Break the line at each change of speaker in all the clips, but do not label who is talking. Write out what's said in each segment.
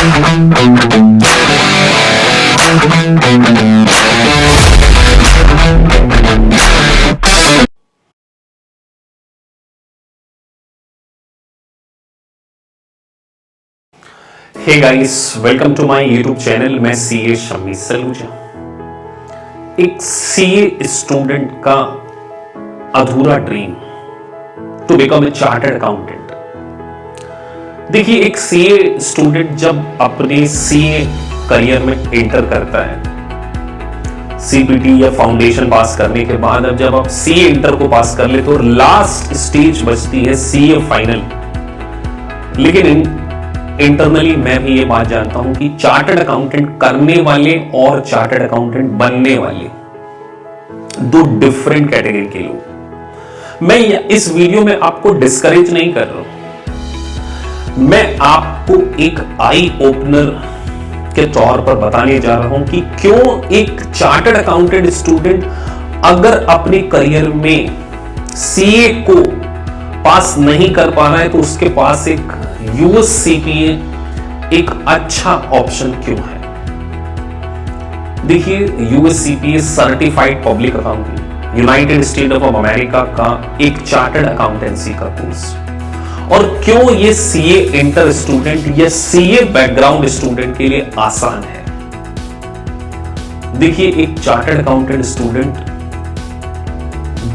Hey guys, welcome to my YouTube channel. मैं CA Shammi Saluja. एक CA student का अधूरा dream to become a chartered accountant. देखिए, एक सीए स्टूडेंट जब अपने सीए करियर में एंटर करता है, सीपीटी या फाउंडेशन पास करने के बाद, अब जब आप सीए इंटर को पास कर ले तो लास्ट स्टेज बचती है सीए फाइनल। लेकिन इंटरनली मैं भी ये बात जानता हूं कि चार्टर्ड अकाउंटेंट करने वाले और चार्टर्ड अकाउंटेंट बनने वाले दो डिफरेंट कैटेगरी के लोग। मैं इस वीडियो में आपको डिस्करेज नहीं कर रहा हूं, मैं आपको एक आई ओपनर के तौर पर बताने जा रहा हूं कि क्यों एक चार्टर्ड अकाउंटेंट स्टूडेंट अगर अपने करियर में सीए को पास नहीं कर पा रहा है तो उसके पास एक यूएस सीपीए एक अच्छा ऑप्शन क्यों है। देखिए, US CPA certified public accounting United state of America का एक चार्टर्ड अकाउंटेंसी का कोर्स। और क्यों ये सीए इंटर स्टूडेंट या सीए बैकग्राउंड स्टूडेंट के लिए आसान है। देखिए, एक चार्टर्ड अकाउंटेंट स्टूडेंट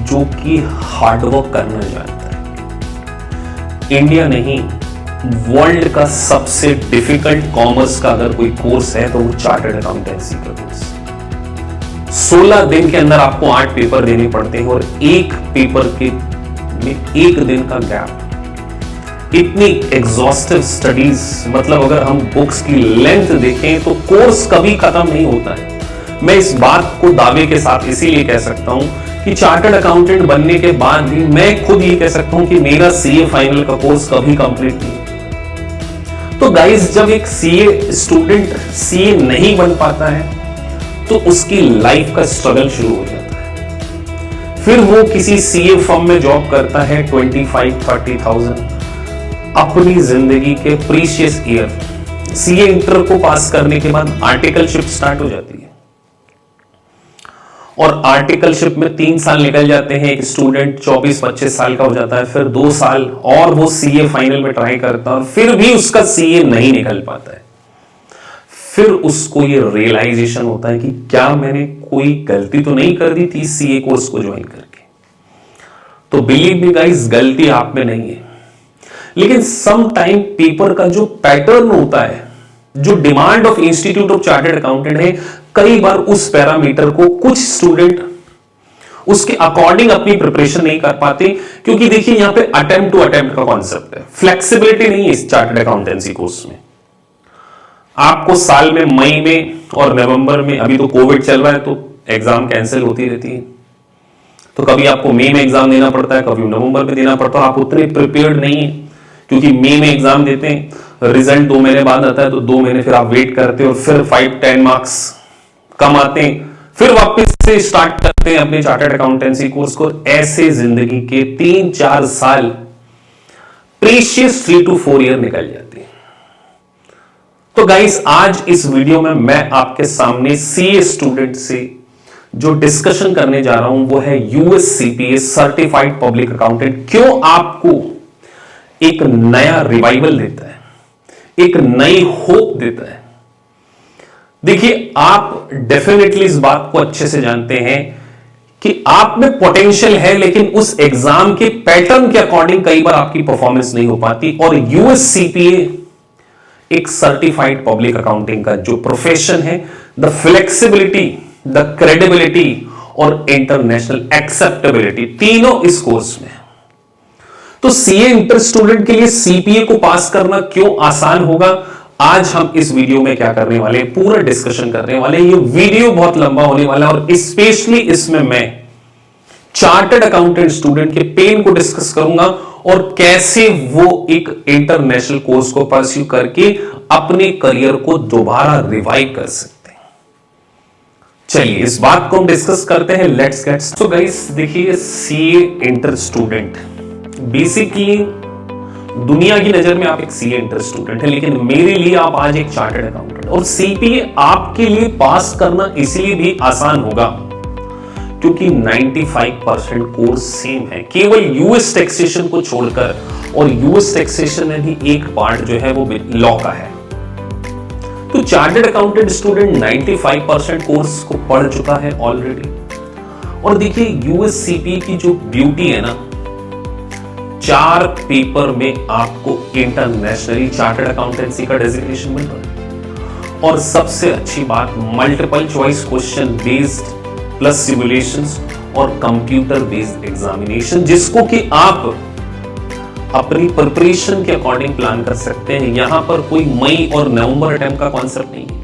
जो कि हार्डवर्क करना जानता है, इंडिया नहीं वर्ल्ड का सबसे डिफिकल्ट कॉमर्स का अगर कोई कोर्स है तो वो चार्टर्ड अकाउंटेंसी का कोर्स। 16 दिन के अंदर आपको 8 पेपर देने पड़ते हैं और एक पेपर के में 1 दिन का गैप। इतनी एग्जॉस्टिव स्टडीज, मतलब अगर हम बुक्स की लेंथ देखें तो कोर्स कभी खत्म नहीं होता है। मैं इस बात को दावे के साथ इसीलिए कह सकता हूं कि चार्टर्ड अकाउंटेंट बनने के बाद भी मैं खुद ये कह सकता हूं कि मेरा सीए फाइनल का कोर्स कभी कंप्लीट नहीं। तो गाइस, जब एक सीए स्टूडेंट सीए नहीं बन पाता है तो उसकी लाइफ का स्ट्रगल शुरू हो जाता है। फिर वो किसी सीए फर्म में जॉब करता है 25-30,000 अपनी जिंदगी के प्रीशियस ईयर। सीए इंटर को पास करने के बाद आर्टिकलशिप स्टार्ट हो जाती है और आर्टिकलशिप में 3 साल निकल जाते हैं। एक स्टूडेंट 24-25 साल का हो जाता है, फिर 2 साल और वो सीए फाइनल में ट्राई करता है और फिर भी उसका सीए नहीं निकल पाता है। फिर उसको ये रियलाइजेशन होता है कि क्या मैंने कोई गलती तो नहीं कर दी थी सीए कोर्स को ज्वाइन करके। तो बिलीव मी गाइस, गलती आप में नहीं है, लेकिन सम टाइम पेपर का जो पैटर्न होता है, जो demand of institute of chartered accountant है, कई बार उस पैरामीटर को कुछ स्टूडेंट उसके अकॉर्डिंग अपनी प्रिपरेशन नहीं कर पाते। क्योंकि देखिए, यहां पे अटेम्प्ट टू अटेम्प्ट का कॉन्सेप्ट है, फ्लेक्सिबिलिटी नहीं है इस चार्टर्ड अकाउंटेंसी कोर्स में। आपको साल में मई में और नवंबर में, अभी तो कोविड चल रहा है तो एग्जाम कैंसिल होती रहती है, तो कभी आपको मई में एग्जाम देना पड़ता है, कभी नवंबर में देना पड़ता है। आप उतने प्रिपेयर्ड नहीं है, क्योंकि मई में एग्जाम देते हैं, रिजल्ट 2 महीने बाद आता है, तो 2 महीने फिर आप वेट करते हो और फिर 5-10 मार्क्स कम आते हैं, फिर वापस से स्टार्ट करते हैं अपने चार्टर्ड अकाउंटेंसी कोर्स को। ऐसे जिंदगी के 3-4 साल, प्रीशियस 3 to 4 ईयर निकल जाते हैं। तो गाइस, आज इस वीडियो में मैं आपके सामने सीए स्टूडेंट से जो डिस्कशन करने जा रहा हूं वो है US CPA certified public accountant क्यों आपको एक नया रिवाइवल देता है, एक नई होप देता है। देखिए, आप डेफिनेटली इस बात को अच्छे से जानते हैं कि आप में पोटेंशियल है, लेकिन उस एग्जाम के पैटर्न के अकॉर्डिंग कई बार आपकी परफॉर्मेंस नहीं हो पाती। और यूएस सीपीए एक सर्टिफाइड पब्लिक अकाउंटिंग का जो प्रोफेशन है, द फ्लेक्सिबिलिटी, द क्रेडिबिलिटी और इंटरनेशनल एक्सेप्टेबिलिटी, तीनों इस कोर्स में। तो सीए इंटर स्टूडेंट के लिए सीपीए को पास करना क्यों आसान होगा, आज हम इस वीडियो में क्या करने वाले हैं, पूरा डिस्कशन करने वाले हैं। ये वीडियो बहुत लंबा होने वाला है और स्पेशली इसमें मैं चार्टर्ड अकाउंटेंट स्टूडेंट के पेन को डिस्कस करूंगा और कैसे वो एक इंटरनेशनल कोर्स को परस्यू करके अपने करियर को दोबारा रिवाइव कर सकते हैं। चलिए, इस बात को हम डिस्कस करते हैं। Let's get started. So guys, देखिए, सीए इंटर स्टूडेंट बेसिकली दुनिया की नजर में आप एक सीए इंटर स्टूडेंट है, लेकिन मेरे लिए आप आज एक चार्टर्ड अकाउंटेंट। और सीपीए आपके लिए पास करना इसलिए भी आसान होगा क्योंकि 95% कोर्स सेम है, केवल यूएस टैक्सेशन को छोड़कर। और यूएस टैक्सेशन में भी एक पार्ट जो है वो लॉ का है। तो चार्टर्ड अकाउंटेंट स्टूडेंट 95% कोर्स को पढ़ चुका है ऑलरेडी। और देखिए यूएस सीपीए की जो ब्यूटी है ना, 4 पेपर में आपको इंटरनेशनली चार्टर्ड अकाउंटेंसी का डेजिग्नेशन मिल रहा है। और सबसे अच्छी बात, multiple choice question based plus simulations और कंप्यूटर बेस्ड एग्जामिनेशन, जिसको कि आप अपनी प्रिपरेशन के अकॉर्डिंग प्लान कर सकते हैं। यहां पर कोई मई और नवंबर अटेम्प्ट का कॉन्सेप्ट नहीं है।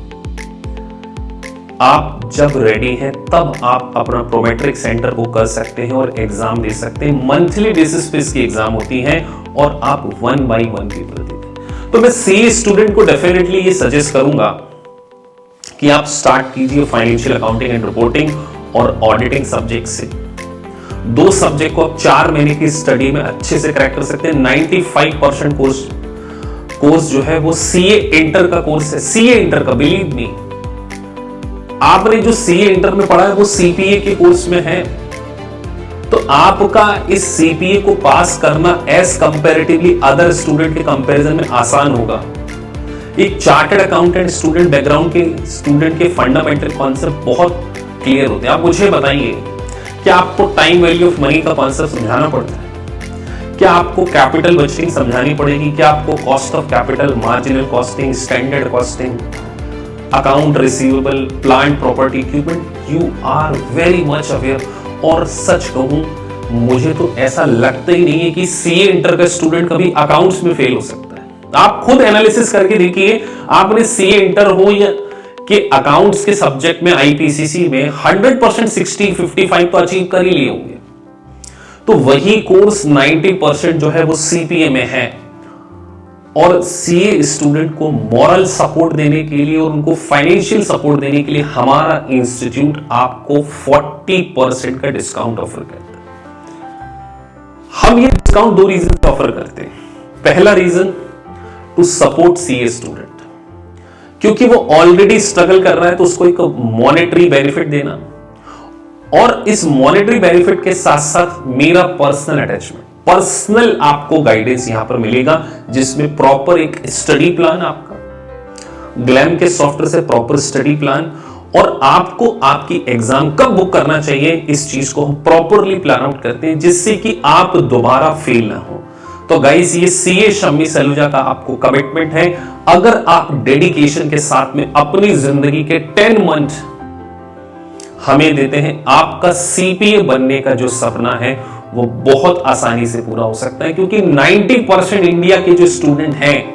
आप जब रेडी हैं तब आप अपना प्रोमेट्रिक सेंटर बुक कर सकते हैं और एग्जाम दे सकते हैं। मंथली बेसिस पे इसकी एग्जाम होती है और आप 1 by 1 पेपर देते हैं। तो मैं सीए स्टूडेंट को डेफिनेटली ये सजेस्ट करूंगा कि आप स्टार्ट कीजिए फाइनेंशियल अकाउंटिंग एंड रिपोर्टिंग और ऑडिटिंग सब्जेक्ट से। 2 सब्जेक्ट को आप 4 महीने की स्टडी में अच्छे से क्रैक कर सकते हैं। 95% कोर्स जो है वो सीए इंटर का कोर्स है। सीए इंटर का, बिलीव मी, आपने जो सीए इंटर में पढ़ा है वो सीपीए के कोर्स में है। तो आपका इस सीपीए को पास करना एज कंपैरेटिवली अदर स्टूडेंट के कंपैरिजन में आसान होगा। एक चार्टर्ड अकाउंटेंट स्टूडेंट बैकग्राउंड के स्टूडेंट के फंडामेंटल कॉन्सेप्ट बहुत क्लियर होते हैं। आप मुझे बताइए, क्या आपको टाइम वैल्यू ऑफ मनी का कॉन्सेप्ट समझाना पड़ता है? क्या आपको कैपिटल बजटिंग समझानी पड़ेगी? क्या आपको cost of capital, marginal costing, standard costing, account receivable, plant property, equipment, you are very much aware. और सच कहूं, मुझे तो ऐसा लगता ही नहीं है कि सीए इंटर का स्टूडेंट कभी अकाउंट्स में फेल हो सकता है। आप खुद एनालिसिस करके देखिए, आपने सीए इंटर हो या कि अकाउंट्स के सब्जेक्ट में आईपीसीसी में 100% 60-55 तो अचीव कर ही लिए होंगे। तो वही कोर्स 90% जो है वो सीपीए में है। और सीए स्टूडेंट को मॉरल सपोर्ट देने के लिए और उनको फाइनेंशियल सपोर्ट देने के लिए हमारा इंस्टीट्यूट आपको 40% का डिस्काउंट ऑफर करता है। हम ये डिस्काउंट 2 रीजन पे ऑफर करते हैं। पहला reason, to support CA student, क्योंकि वो ऑलरेडी स्ट्रगल कर रहा है तो उसको एक मॉनेटरी बेनिफिट देना। और इस मॉनेटरी बेनिफिट के साथ साथ मेरा पर्सनल अटैचमेंट, पर्सनल आपको गाइडेंस यहां पर मिलेगा, जिसमें प्रॉपर एक स्टडी प्लान आपका ग्लैम के सॉफ्टवेयर से प्रॉपर स्टडी प्लान, और आपको आपकी एग्जाम कब बुक करना चाहिए इस चीज को हम प्रॉपरली प्लान आउट करते हैं, जिससे कि आप दोबारा फेल ना हो। तो गाइस, ये सीए शम्मी सलूजा का आपको कमिटमेंट है। अगर आप डेडिकेशन के साथ में अपनी जिंदगी के 10 मंथ हमें देते हैं, आपका सीपीए बनने का जो सपना है वो बहुत आसानी से पूरा हो सकता है। क्योंकि 90% इंडिया के जो स्टूडेंट हैं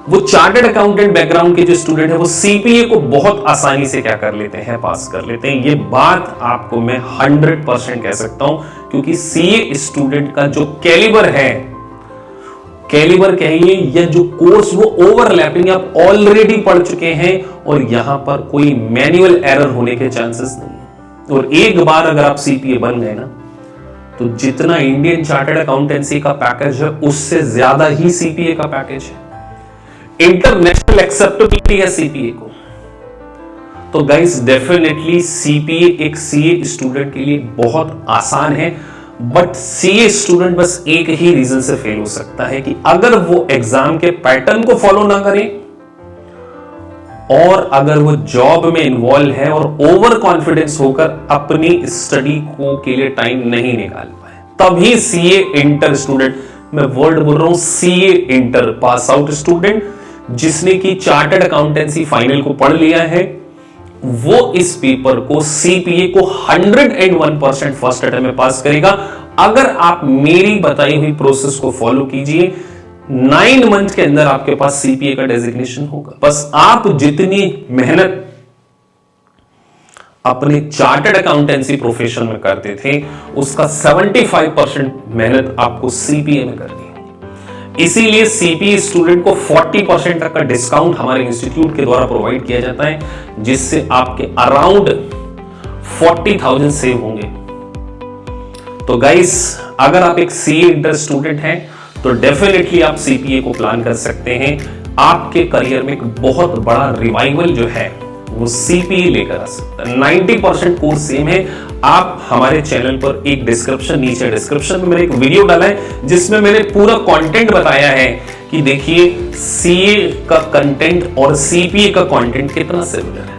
वो चार्टर्ड अकाउंटेंट बैकग्राउंड के जो स्टूडेंट है वो सीपीए को बहुत आसानी से क्या कर लेते हैं, पास कर लेते हैं। ये बात आपको मैं 100% कह सकता हूं, क्योंकि सीए स्टूडेंट का जो कैलिबर है, कैलिबर कहिए या जो कोर्स, वो ओवरलैपिंग आप ऑलरेडी पढ़ चुके हैं और यहां पर कोई मैनुअल एरर होने के चांसेस नहीं है। और एक बार अगर आप सीपीए बन गए ना, तो जितना इंडियन चार्टर्ड अकाउंटेंसी का पैकेज है उससे ज्यादा ही सीपीए का पैकेज है। इंटरनेशनल एक्सेप्टेबिलिटी है सीपीए को। तो गाइस, डेफिनेटली सीपीए एक सीए स्टूडेंट के लिए बहुत आसान है। बट सीए स्टूडेंट बस एक ही रीजन से फेल हो सकता है कि अगर वो एग्जाम के पैटर्न को फॉलो ना करे और अगर वो जॉब में इन्वॉल्व है और ओवर कॉन्फिडेंस होकर अपनी स्टडी को के लिए टाइम नहीं निकाल पाए, तभी सीए इंटर स्टूडेंट, मैं वर्ड बोल रहा हूं CA inter pass out student जिसने की चार्टर्ड अकाउंटेंसी फाइनल को पढ़ लिया है, वो इस पेपर को सीपीए को 101% फर्स्ट अटेम्प्ट में पास करेगा। अगर आप मेरी बताई हुई प्रोसेस को फॉलो कीजिए, 9 मंथ के अंदर आपके पास सीपीए का डेजिग्नेशन होगा। बस आप जितनी मेहनत अपने चार्टर्ड अकाउंटेंसी प्रोफेशन में करते थे, उसका 75% मेहनत आपको सीपीए में करनी है। इसीलिए सीपीए स्टूडेंट को 40% तक का डिस्काउंट हमारे इंस्टीट्यूट के द्वारा प्रोवाइड किया जाता है, जिससे आपके अराउंड 40,000 सेव होंगे। तो गाइस, अगर आप एक सीए इंटर स्टूडेंट हैं तो डेफिनेटली आप सीपीए को प्लान कर सकते हैं। आपके करियर में एक बहुत बड़ा रिवाइवल जो है वो सीपीए लेकर आ सकता है। 90% कोर्स सेम है। आप हमारे चैनल पर एक नीचे डिस्क्रिप्शन में मैंने एक वीडियो डाला है जिसमें मैंने पूरा कंटेंट बताया है कि देखिए सीए का कंटेंट और सीपीए का कंटेंट कितना सिमिलर है।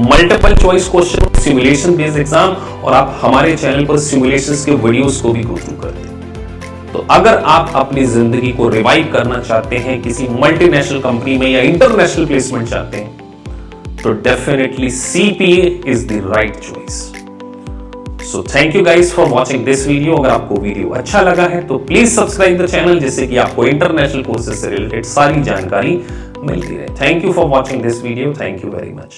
Multiple choice question, simulation based exam, और आप हमारे चैनल पर सिमुलेशंस के वीडियोस को भी गो थ्रू करते हैं। तो अगर आप अपनी जिंदगी को रिवाइव करना चाहते हैं, किसी मल्टीनेशनल कंपनी में या इंटरनेशनल प्लेसमेंट चाहते हैं, तो definitely CPA is the right choice. So thank you guys for watching this video. अगर आपको वीडियो अच्छा लगा है तो प्लीज सब्सक्राइब द चैनल, जिससे कि आपको इंटरनेशनल कोर्सेज से रिलेटेड सारी जानकारी मिलती रहे। Thank you for watching this video. Thank you very much.